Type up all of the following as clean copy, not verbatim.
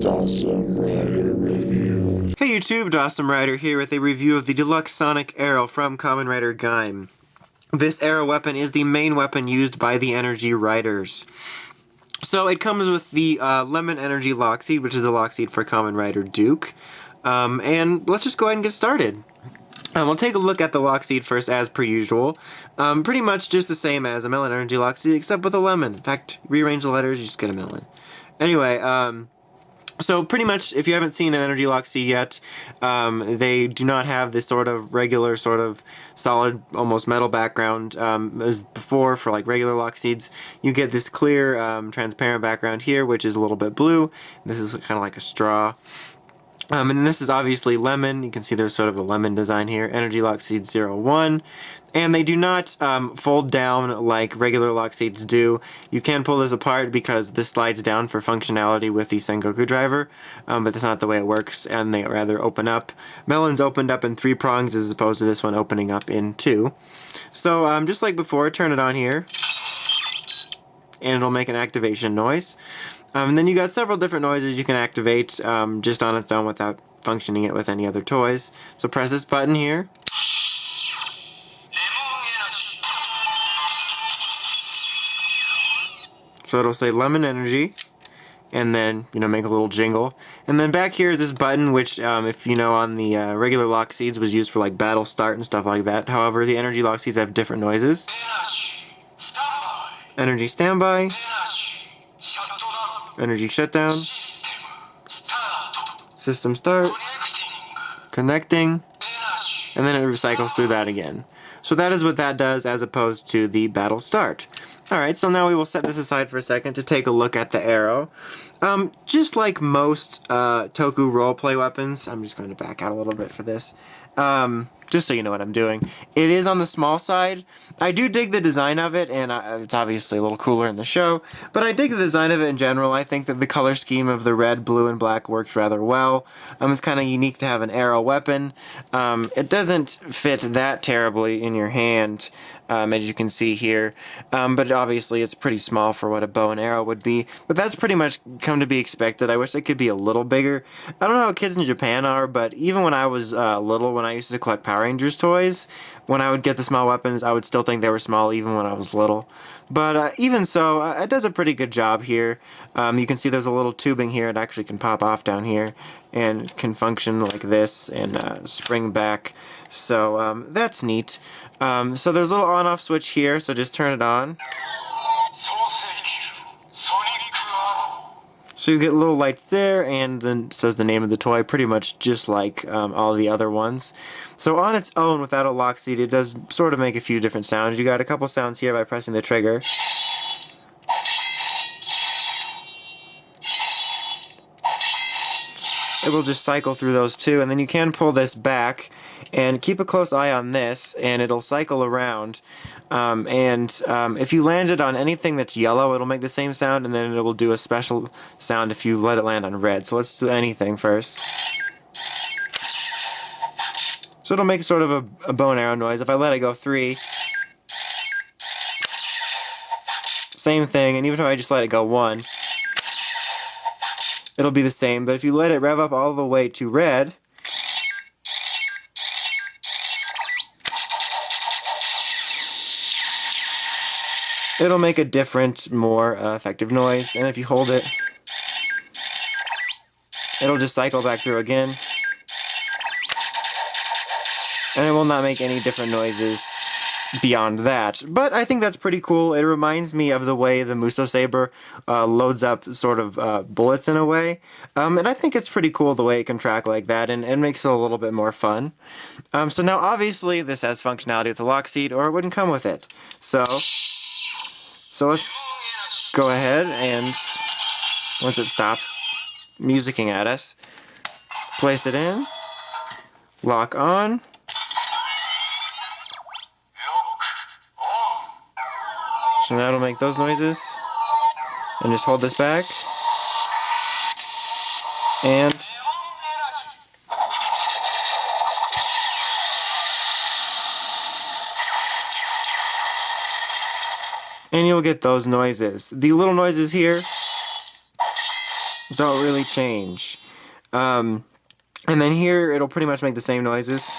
Awesome Rider Review. Hey YouTube, Awesome Rider here with a review of the Deluxe Sonic Arrow from Kamen Rider Gaim. This arrow weapon is the main weapon used by the Energy Riders. So it comes with the Lemon Evergy Lock Seed, which is the lock seed for Kamen Rider Duke. And let's just go ahead and get started. We'll take a look at the lock seed first, as per usual. Pretty much just the same as a Lemon Evergy Lock Seed, except with a lemon. In fact, rearrange the letters, you just get a melon. Anyway, so pretty much, if you haven't seen an Energy Lock Seed yet, they do not have this sort of regular, sort of solid, almost metal background. As before, for like regular Lock Seeds, you get this clear, transparent background here, which is a little bit blue. This is kind of like a straw. And this is obviously lemon. You can see there's sort of a lemon design here. Energy Lock Seed 01. And they do not fold down like regular lock seeds do. You can pull this apart because this slides down for functionality with the Sengoku driver, but that's not the way it works, and they rather open up. Melon's opened up in 3 prongs as opposed to this one opening up in 2. So just like before, turn it on here, and it'll make an activation noise. And then you got several different noises you can activate just on its own without functioning it with any other toys. So press this button here. So it'll say Lemon Energy, and then, make a little jingle. And then back here is this button, which, if you know, on the regular lock seeds was used for like battle start and stuff like that. However, the Energy Lock Seeds have different noises. Energy Standby. Energy Shutdown. System Start. Connecting. And then it recycles through that again. So that is what that does as opposed to the battle start. Alright, so now we will set this aside for a second to take a look at the arrow. Just like most Toku roleplay weapons, I'm just going to back out a little bit for this, just so you know what I'm doing. It is on the small side. I do dig the design of it, and it's obviously a little cooler in the show, but I dig the design of it in general. I think that the color scheme of the red, blue, and black works rather well. It's kind of unique to have an arrow weapon. It doesn't fit that terribly in your hand, as you can see here, but obviously it's pretty small for what a bow and arrow would be, but that's pretty much come to be expected. I wish it could be a little bigger. I don't know how kids in Japan are, but even when I was little, when I used to collect Power Rangers toys, when I would get the small weapons, I would still think they were small even when I was little. But even so, it does a pretty good job here. You can see there's a little tubing here. It actually can pop off down here and can function like this and spring back. So that's neat. So there's a little on-off switch here, so just turn it on. So you get little lights there, and then it says the name of the toy, pretty much just like all the other ones. So on its own, without a lock seed, it does sort of make a few different sounds. You got a couple sounds here by pressing the trigger. It will just cycle through those two, and then you can pull this back and keep a close eye on this, and it'll cycle around. If you land it on anything that's yellow, it'll make the same sound, and then it will do a special sound if you let it land on red. So let's do anything first. So it'll make sort of a bow and arrow noise. If I let it go 3, same thing, and even if I just let it go 1, it'll be the same. But if you let it rev up all the way to red, it'll make a different, more effective noise. And if you hold it, it'll just cycle back through again. And it will not make any different noises beyond that. But I think that's pretty cool. It reminds me of the way the Muso Saber loads up sort of bullets in a way. And I think it's pretty cool the way it can track like that, and it makes it a little bit more fun. So now obviously this has functionality with the lock seed, or it wouldn't come with it. So let's go ahead, and once it stops musicking at us, place it in, lock on. So now it'll make those noises, and just hold this back, and you'll still get those noises. The little noises here don't really change. And then here, it'll pretty much make the same noises.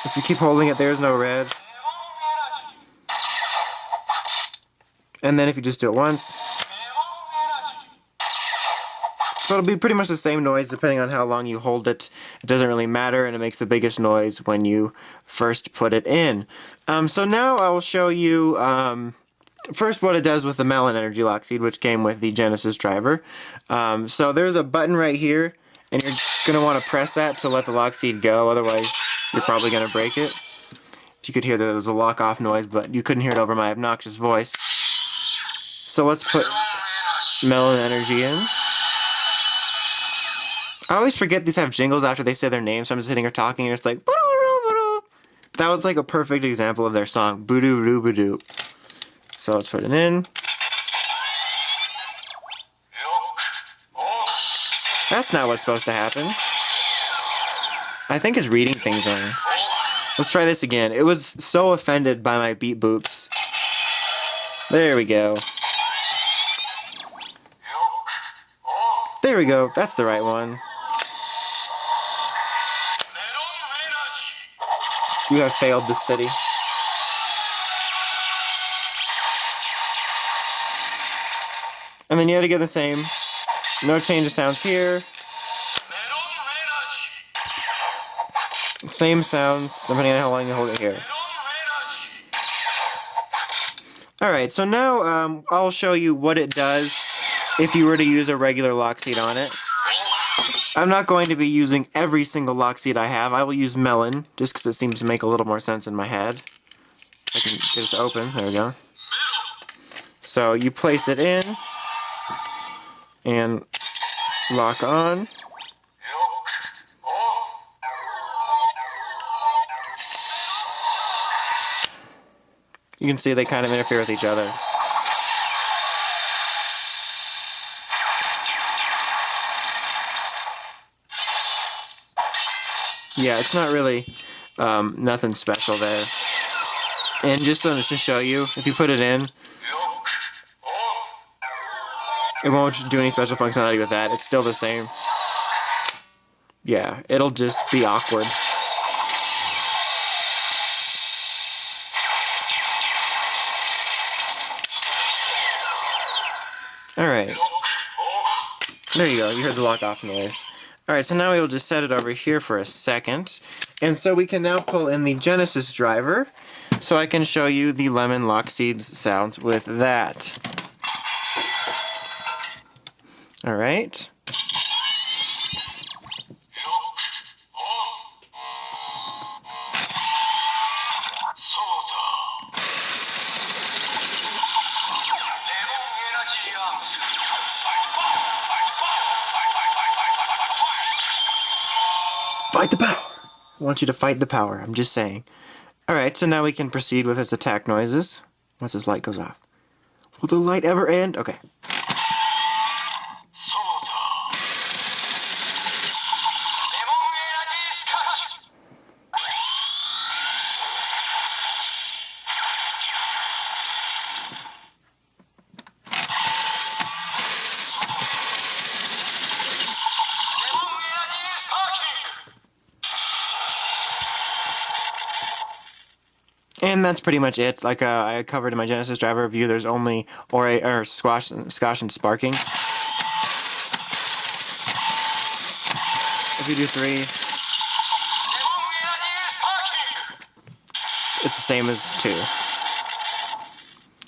If you keep holding it, there's no red. And then if you just do it once. So it'll be pretty much the same noise depending on how long you hold it. It doesn't really matter, and it makes the biggest noise when you first put it in. So now I will show you first what it does with the Lemon Evergy Lock Seed, which came with the Genesis driver. So there's a button right here, and you're going to want to press that to let the lock seed go, otherwise you're probably going to break it. You could hear that there was a lock-off noise, but you couldn't hear it over my obnoxious voice. So let's put Lemon Evergy in. I always forget these have jingles after they say their name, so I'm just sitting here talking and it's like, boo-doo-doo-doo-doo. That was like a perfect example of their song, boo-doo-doo-boo-doo. So let's put it in. That's not what's supposed to happen. I think it's reading things wrong. Let's try this again. It was so offended by my beep boops. There we go. There we go. That's the right one. You have failed the city. And then you had to get the same. No change of sounds here. Same sounds, depending on how long you hold it here. Alright, so now I'll show you what it does if you were to use a regular lock seed on it. I'm not going to be using every single lock seed I have. I will use melon, just because it seems to make a little more sense in my head. I can get it to open. There we go. So you place it in and lock on. You can see they kind of interfere with each other. Yeah, it's not really nothing special there. And just to show you, if you put it in, it won't do any special functionality with that. It's still the same. Yeah, it'll just be awkward. Alright. There you go, you heard the lock off noise. Alright, so now we will just set it over here for a second. And so we can now pull in the Genesis driver, so I can show you the Lemon Lock Seeds sounds with that. Alright. Fight the power! I want you to fight the power, I'm just saying. Alright, so now we can proceed with its attack noises. Once this light goes off. Will the light ever end? Okay. And that's pretty much it. Like I covered in my Genesis driver review, there's only squash and sparking. If you do 3, it's the same as 2.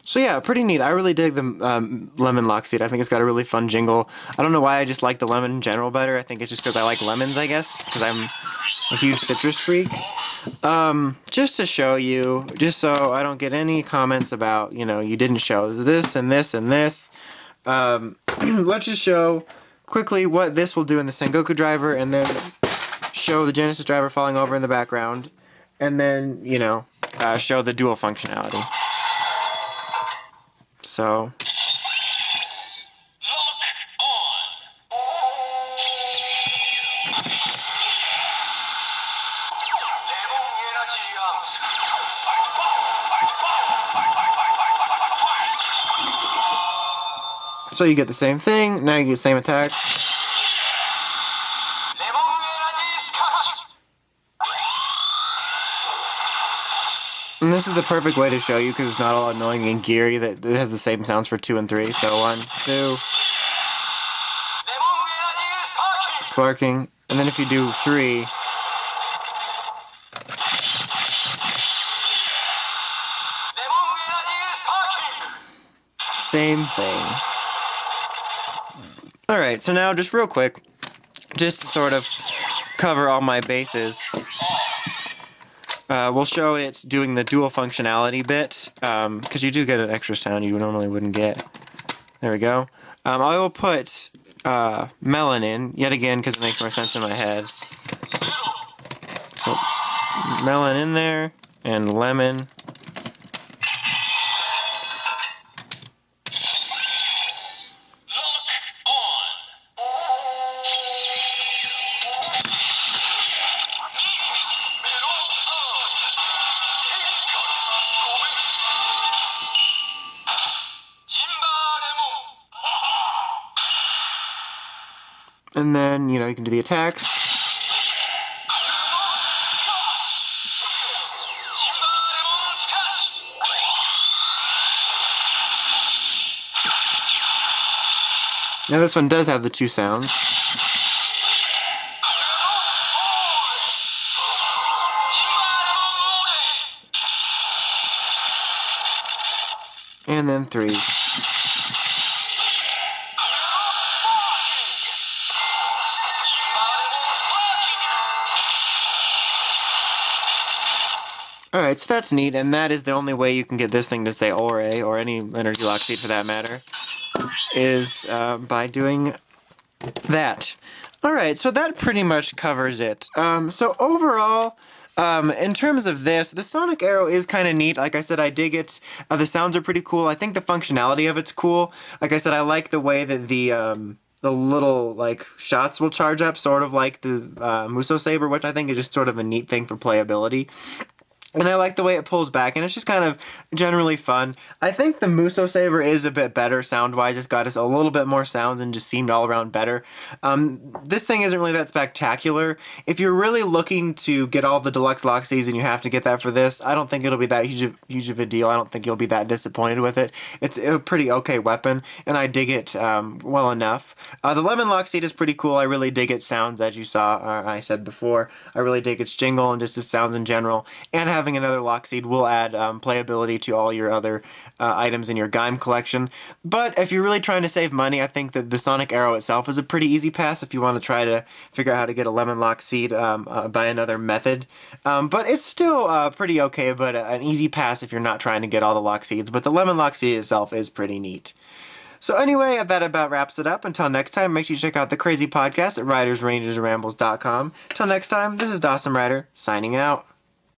So yeah, pretty neat. I really dig the Lemon Lock Seed. I think it's got a really fun jingle. I don't know why I just like the lemon in general better. I think it's just because I like lemons, I guess, because I'm a huge citrus freak. Just to show you, just so I don't get any comments about, you know, you didn't show this and this and this. Let's just show quickly what this will do in the Sengoku driver, and then show the Genesis driver falling over in the background, and then, you know, show the dual functionality. So... So you get the same thing, now you get the same attacks. And this is the perfect way to show you because it's not all annoying and geary that it has the same sounds for 2 and 3. So 1, 2. Sparking. And then if you do 3. Same thing. Alright, so now just real quick, just to sort of cover all my bases. We'll show it doing the dual functionality bit, because you do get an extra sound you normally wouldn't get. There we go. I will put melon in, yet again, because it makes more sense in my head. So, melon in there, and lemon. And then, you can do the attacks. Now this one does have the 2 sounds. And then 3. Alright, so that's neat, and that is the only way you can get this thing to say Ore, or any energy lock seed for that matter, is by doing that. Alright, so that pretty much covers it. So overall, in terms of this, the Sonic Arrow is kind of neat. Like I said, I dig it. The sounds are pretty cool. I think the functionality of it's cool. Like I said, I like the way that the little, shots will charge up, sort of like the Muso Saber, which I think is just sort of a neat thing for playability. And I like the way it pulls back, and it's just kind of generally fun. I think the Muso Saber is a bit better sound-wise. It's got us a little bit more sounds and just seemed all around better. This thing isn't really that spectacular. If you're really looking to get all the deluxe lock seeds and you have to get that for this, I don't think it'll be that huge of a deal. I don't think you'll be that disappointed with it. It's a pretty okay weapon, and I dig it well enough. The Lemon Lock Seed is pretty cool. I really dig its sounds, as you saw, I said before. I really dig its jingle and just its sounds in general. And having another lock seed will add playability to all your other items in your Gaim collection. But if you're really trying to save money, I think that the Sonic Arrow itself is a pretty easy pass if you want to try to figure out how to get a Lemon Lock Seed by another method. But it's still pretty okay, but an easy pass if you're not trying to get all the lock seeds. But the Lemon Lock Seed itself is pretty neat. So anyway, that about wraps it up. Until next time, make sure you check out the Crazy Podcast at ridersrangersrambles.com. Till next time, this is Dawson Rider, signing out.